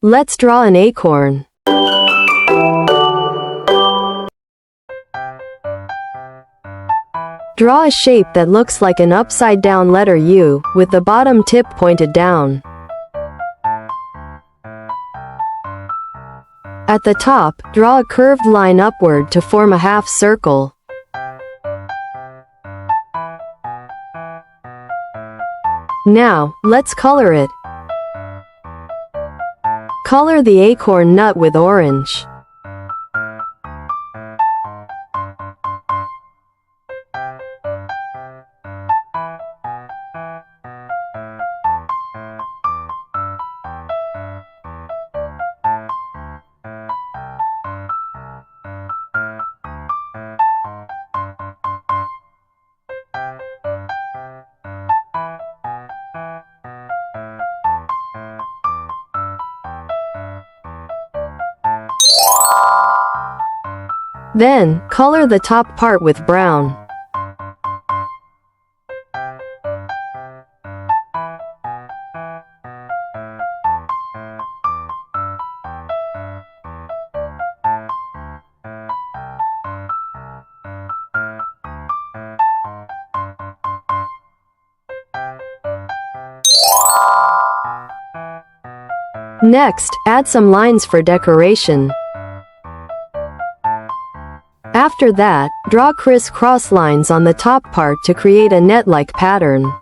Let's draw an acorn. Draw a shape that looks like an upside-down letter U, with the bottom tip pointed down. At the top, draw a curved line upward to form a half circle. Now, let's color it. Color the acorn nut with orange. Then, color the top part with brown. Next, add some lines for decoration. After that, draw criss-cross lines on the top part to create a net-like pattern.